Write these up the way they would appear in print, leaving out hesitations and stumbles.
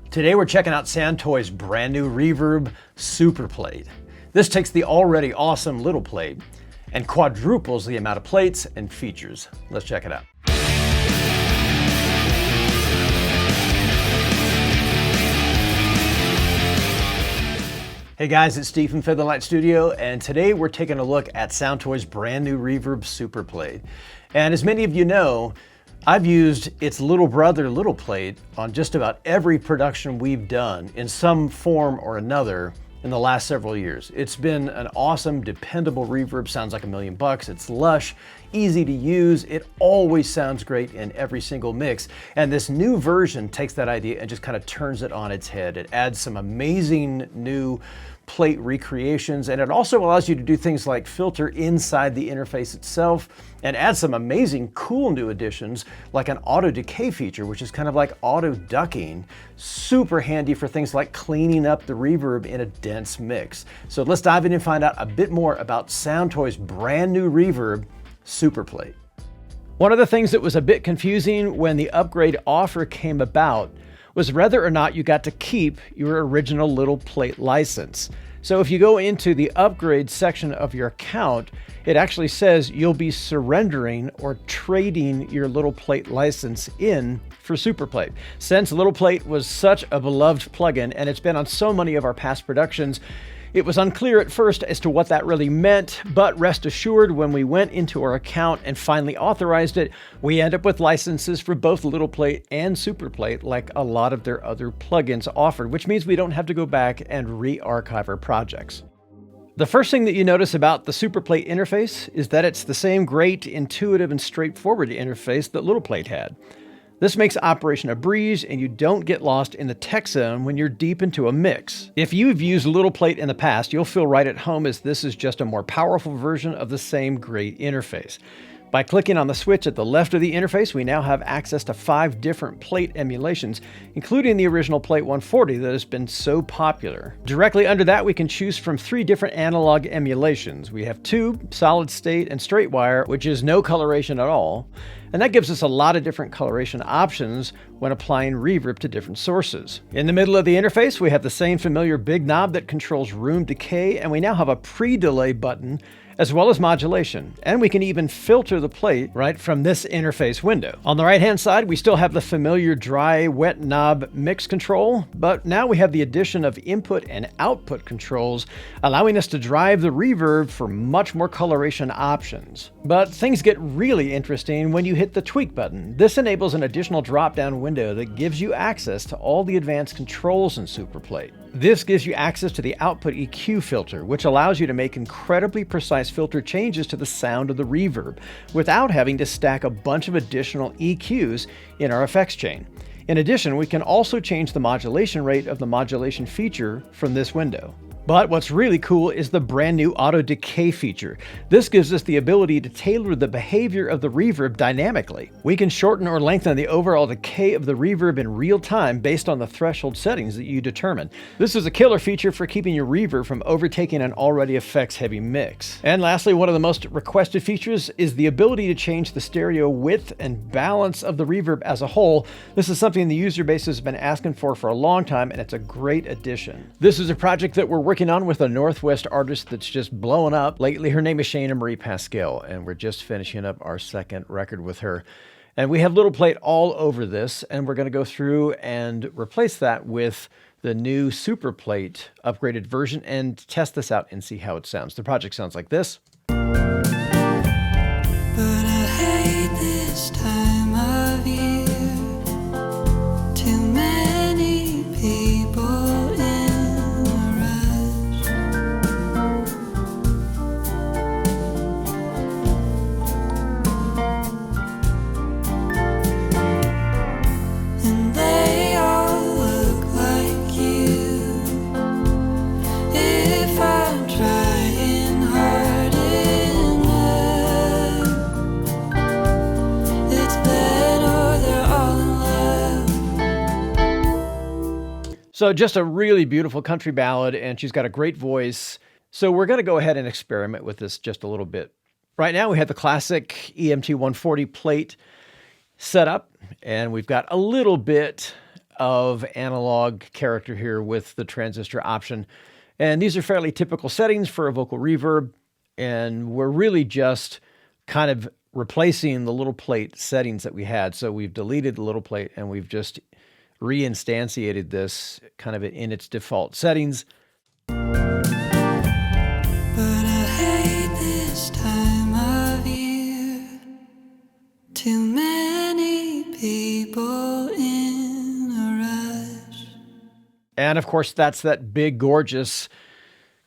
Today we're checking out Soundtoys' brand new Reverb Super Plate. This takes the already awesome little plate and quadruples the amount of plates and features. Let's check it out. Hey guys, it's Steve from Featherlightstudio, and today we're taking a look at Soundtoys' brand new Reverb Super Plate. And as many of you know, I've used its little brother little plate on just about every production we've done in some form or another in the last several years. It's been an awesome, dependable reverb, sounds like $1,000,000. It's lush, easy to use. It always sounds great in every single mix. And this new version takes that idea and just kind of turns it on its head. It adds some amazing new plate recreations, and it also allows you to do things like filter inside the interface itself and add some amazing cool new additions like an auto decay feature, which is kind of like auto ducking. Super handy for things like cleaning up the reverb in a dense mix. So let's dive in and find out a bit more about Soundtoys' brand new Reverb Super Plate. One of the things that was a bit confusing when the upgrade offer came about was whether or not you got to keep your original little plate license. So if you go into the upgrade section of your account, it actually says you'll be surrendering or trading your little plate license in for Super Plate. Since Little Plate was such a beloved plugin and it's been on so many of our past productions, it was unclear at first as to what that really meant, but rest assured, when we went into our account and finally authorized it, we end up with licenses for both Little Plate and Super Plate like a lot of their other plugins offered, which means we don't have to go back and re-archive our projects. The first thing that you notice about the Super Plate interface is that it's the same great, intuitive, and straightforward interface that Little Plate had. This makes operation a breeze, and you don't get lost in the tech zone when you're deep into a mix. If you've used Little Plate in the past, you'll feel right at home, as this is just a more powerful version of the same great interface. By clicking on the switch at the left of the interface, we now have access to 5 different plate emulations, including the original Plate 140 that has been so popular. Directly under that, we can choose from 3 different analog emulations. We have tube, solid state, and straight wire, which is no coloration at all. And that gives us a lot of different coloration options when applying reverb to different sources. In the middle of the interface, we have the same familiar big knob that controls room decay, and we now have a pre-delay button as well as modulation. And we can even filter the plate right from this interface window. On the right-hand side, we still have the familiar dry, wet knob mix control, but now we have the addition of input and output controls, allowing us to drive the reverb for much more coloration options. But things get really interesting when you hit the tweak button. This enables an additional drop-down window that gives you access to all the advanced controls in Super Plate. This gives you access to the output EQ filter, which allows you to make incredibly precise filter changes to the sound of the reverb without having to stack a bunch of additional EQs in our effects chain. In addition, we can also change the modulation rate of the modulation feature from this window. But what's really cool is the brand new auto decay feature. This gives us the ability to tailor the behavior of the reverb dynamically. We can shorten or lengthen the overall decay of the reverb in real time based on the threshold settings that you determine. This is a killer feature for keeping your reverb from overtaking an already effects-heavy mix. And lastly, one of the most requested features is the ability to change the stereo width and balance of the reverb as a whole. This is something the user base has been asking for a long time, and it's a great addition. This is a project that we're working on with a Northwest artist that's just blowing up lately. Her name is Shana Marie Pascal, and we're just finishing up our second record with her. And we have Little Plate all over this, and we're going to go through and replace that with the new Super Plate upgraded version and test this out and see how it sounds. The project sounds like this. But I hate this time of year. Too many people in a rush. And they all look like you. If I'm trying hard enough, it's that or they're all in love. So just a really beautiful country ballad, and she's got a great voice. So we're going to go ahead and experiment with this just a little bit. Right now we have the classic EMT 140 plate set up, and we've got a little bit of analog character here with the transistor option. And these are fairly typical settings for a vocal reverb. And we're really just kind of replacing the little plate settings that we had. So we've deleted the little plate and we've just reinstantiated this kind of in its default settings. But I hate this time of year. Too many people in a rush. And of course, that's that big, gorgeous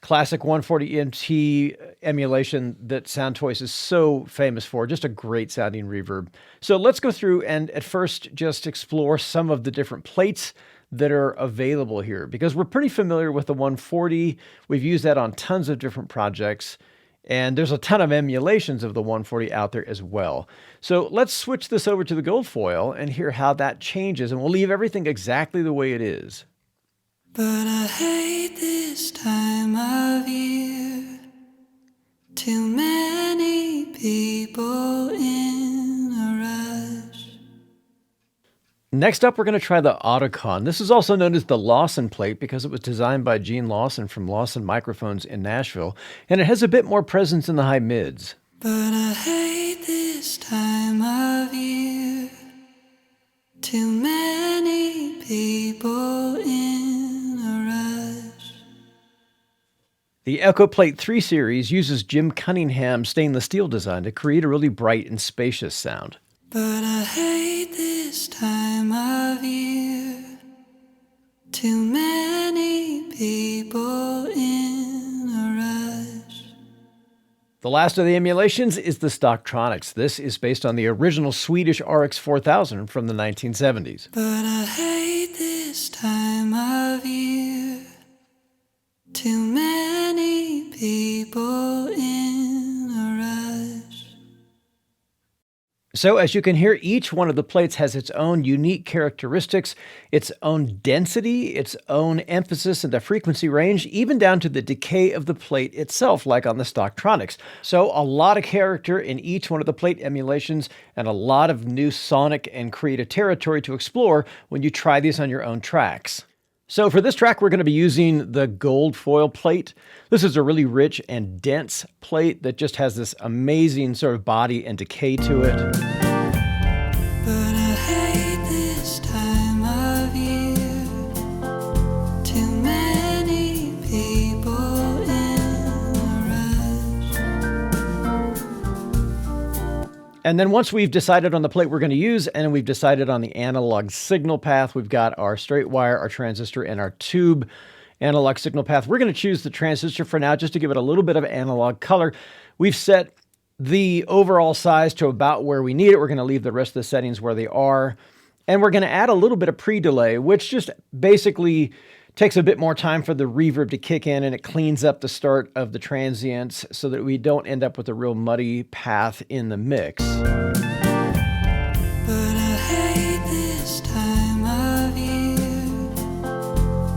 classic 140 MT emulation that Soundtoys is so famous for. Just a great sounding reverb. So let's go through and at first just explore some of the different plates that are available here, because we're pretty familiar with the 140. We've used that on tons of different projects, and there's a ton of emulations of the 140 out there as well. So let's switch this over to the gold foil and hear how that changes, and we'll leave everything exactly the way it is. But I hate this time of year. Too many people in a rush. Next up, we're going to try the Autocon. This is also known as the Lawson plate because it was designed by Gene Lawson from Lawson Microphones in Nashville, and it has a bit more presence in the high mids. But I hate this time of year. Too many people in a rush. The Echo Plate 3 series uses Jim Cunningham's stainless steel design to create a really bright and spacious sound. But I hate this time of year. Too many people in a rush. The last of the emulations is the Stocktronics. This is based on the original Swedish RX 4000 from the 1970s. But I hate this time of year. Too many people in a rush. So as you can hear, each one of the plates has its own unique characteristics, its own density, its own emphasis in the frequency range, even down to the decay of the plate itself, like on the Stocktronics. So a lot of character in each one of the plate emulations and a lot of new sonic and creative territory to explore when you try these on your own tracks. So for this track, we're going to be using the gold foil plate. This is a really rich and dense plate that just has this amazing sort of body and decay to it. But I hate this time of year. Too many people in a rush. And then once we've decided on the plate we're going to use, and we've decided on the analog signal path, we've got our straight wire, our transistor, and our tube analog signal path. We're going to choose the transistor for now just to give it a little bit of analog color. We've set the overall size to about where we need it. We're going to leave the rest of the settings where they are. And we're going to add a little bit of pre-delay, which just basically takes a bit more time for the reverb to kick in, and it cleans up the start of the transients so that we don't end up with a real muddy path in the mix. But I hate this time of year.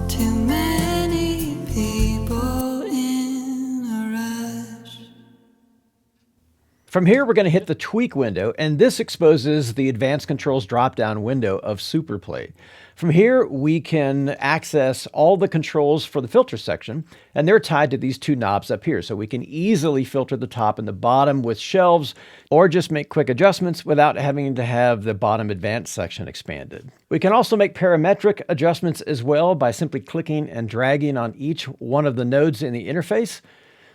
Too many people in a rush. From here, we're going to hit the tweak window, and this exposes the advanced controls drop-down window of Superplate. From here, we can access all the controls for the filter section, and they're tied to these two knobs up here. So we can easily filter the top and the bottom with shelves, or just make quick adjustments without having to have the bottom advanced section expanded. We can also make parametric adjustments as well by simply clicking and dragging on each one of the nodes in the interface.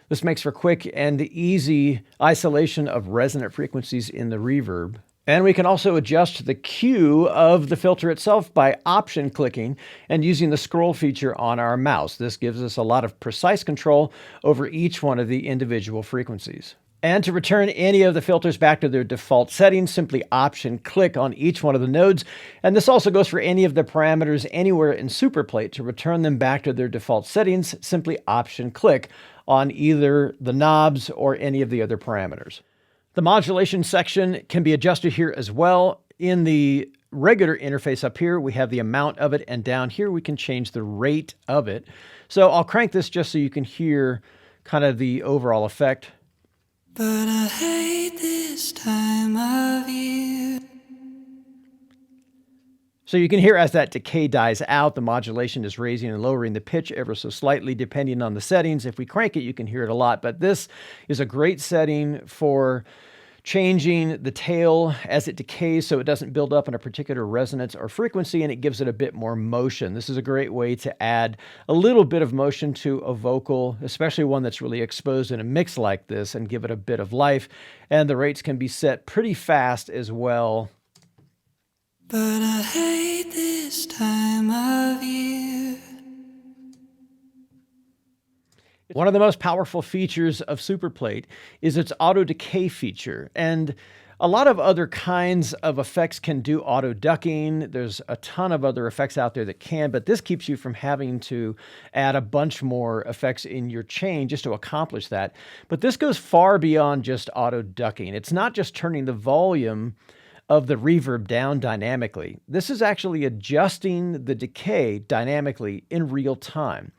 This makes for quick and easy isolation of resonant frequencies in the reverb. And we can also adjust the Q of the filter itself by option clicking and using the scroll feature on our mouse. This gives us a lot of precise control over each one of the individual frequencies. And to return any of the filters back to their default settings, simply option click on each one of the nodes. And this also goes for any of the parameters anywhere in Superplate. To return them back to their default settings, simply option click on either the knobs or any of the other parameters. The modulation section can be adjusted here as well. In the regular interface up here, we have the amount of it, and down here we can change the rate of it. So I'll crank this just so you can hear kind of the overall effect. But I hate this time of year. So you can hear as that decay dies out, the modulation is raising and lowering the pitch ever so slightly depending on the settings. If we crank it, you can hear it a lot, but this is a great setting for changing the tail as it decays so it doesn't build up in a particular resonance or frequency, and it gives it a bit more motion. This is a great way to add a little bit of motion to a vocal, especially one that's really exposed in a mix like this, and give it a bit of life. And the rates can be set pretty fast as well. But I hate this time of year. One of the most powerful features of SuperPlate is its auto decay feature. And a lot of other kinds of effects can do auto ducking. There's a ton of other effects out there that can, but this keeps you from having to add a bunch more effects in your chain just to accomplish that. But this goes far beyond just auto ducking. It's not just turning the volume of the reverb down dynamically. This is actually adjusting the decay dynamically in real time.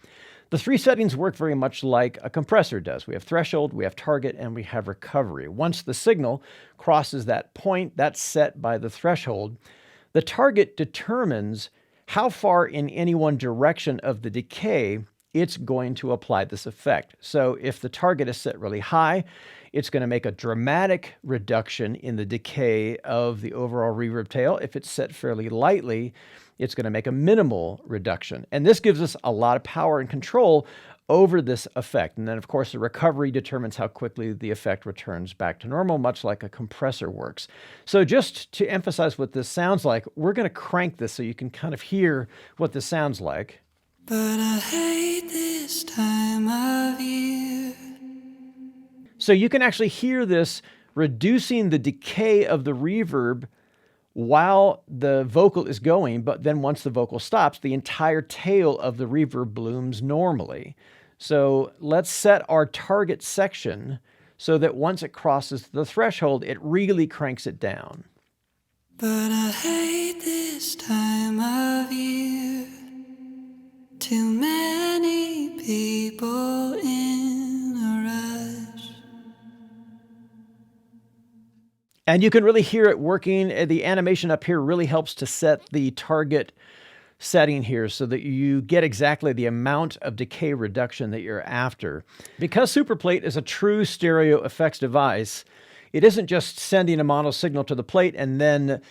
The three settings work very much like a compressor does. We have threshold, we have target, and we have recovery. Once the signal crosses that point, that's set by the threshold. The target determines how far in any one direction of the decay it's going to apply this effect. So if the target is set really high, it's going to make a dramatic reduction in the decay of the overall reverb tail. If it's set fairly lightly, it's going to make a minimal reduction. And this gives us a lot of power and control over this effect. And then, of course, the recovery determines how quickly the effect returns back to normal, much like a compressor works. So just to emphasize what this sounds like, we're going to crank this so you can kind of hear what this sounds like. But I hate this time of year. So you can actually hear this reducing the decay of the reverb while the vocal is going, but then once the vocal stops, the entire tail of the reverb blooms normally. So let's set our target section so that once it crosses the threshold, it really cranks it down. But I hate this time of year. Too many people in a rush. And you can really hear it working. The animation up here really helps to set the target setting here so that you get exactly the amount of decay reduction that you're after. Because SuperPlate is a true stereo effects device, it isn't just sending a mono signal to the plate and then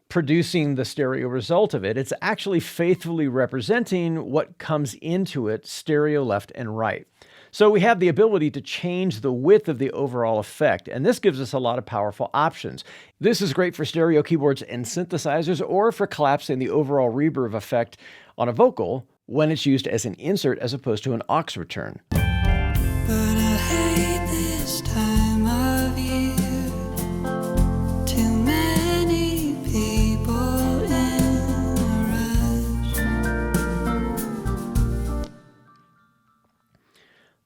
producing the stereo result of it. It's actually faithfully representing what comes into it stereo left and right. So we have the ability to change the width of the overall effect, and this gives us a lot of powerful options. This is great for stereo keyboards and synthesizers, or for collapsing the overall reverb effect on a vocal when it's used as an insert as opposed to an aux return. But I hate this time of year. Too many people in a rush.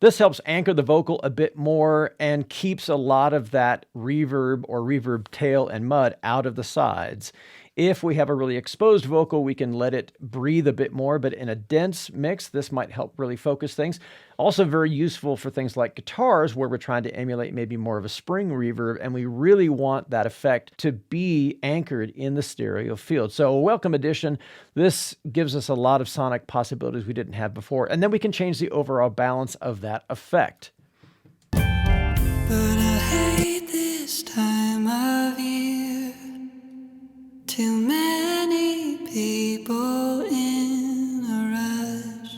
This helps anchor the vocal a bit more and keeps a lot of that reverb or reverb tail and mud out of the sides. If we have a really exposed vocal, we can let it breathe a bit more, but in a dense mix, this might help really focus things. Also very useful for things like guitars, where we're trying to emulate maybe more of a spring reverb, and we really want that effect to be anchored in the stereo field. So a welcome addition. This gives us a lot of sonic possibilities we didn't have before, and then we can change the overall balance of that effect. But I hate this time of year. Too many people in a rush.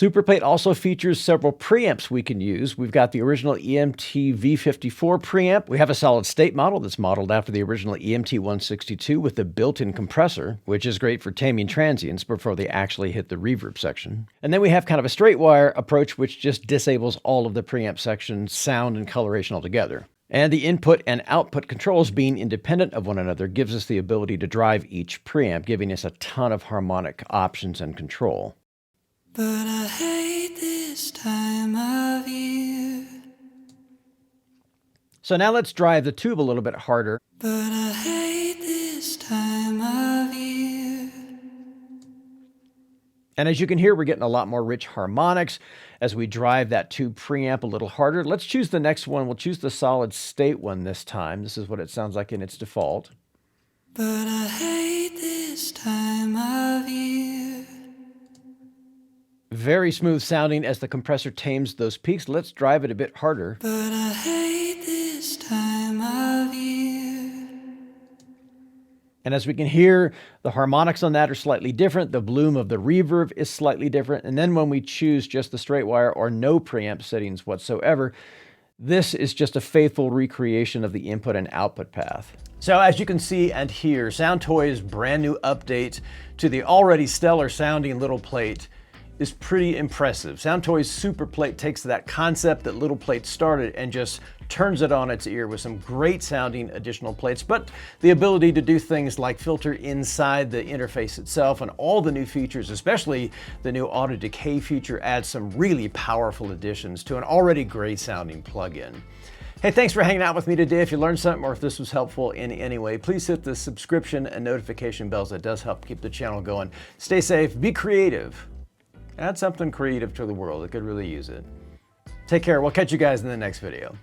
SuperPlate also features several preamps we can use. We've got the original EMT V54 preamp. We have a solid state model that's modeled after the original EMT 162 with the built-in compressor, which is great for taming transients before they actually hit the reverb section. And then we have kind of a straight wire approach, which just disables all of the preamp section sound and coloration altogether. And the input and output controls being independent of one another gives us the ability to drive each preamp, giving us a ton of harmonic options and control. But I hate this time of year. So now let's drive the tube a little bit harder. But I hate this time of year. And as you can hear, we're getting a lot more rich harmonics as we drive that tube preamp a little harder. Let's choose the next one. We'll choose the solid state one this time. This is what it sounds like in its default. But I hate this time of year. Very smooth sounding as the compressor tames those peaks. Let's drive it a bit harder. But I hate this time of year. And as we can hear, the harmonics on that are slightly different. The bloom of the reverb is slightly different. And then when we choose just the straight wire or no preamp settings whatsoever, this is just a faithful recreation of the input and output path. So as you can see and hear, Soundtoys' brand new update to the already stellar sounding little plate is pretty impressive. Soundtoys' Super Plate takes that concept that little plate started and just turns it on its ear with some great sounding additional plates, but the ability to do things like filter inside the interface itself, and all the new features, especially the new auto decay feature, adds some really powerful additions to an already great sounding plugin. Hey, thanks for hanging out with me today. If you learned something or if this was helpful in any way, please hit the subscription and notification bells. That does help keep the channel going. Stay safe, be creative. Add something creative to the world. It could really use it. Take care. We'll catch you guys in the next video.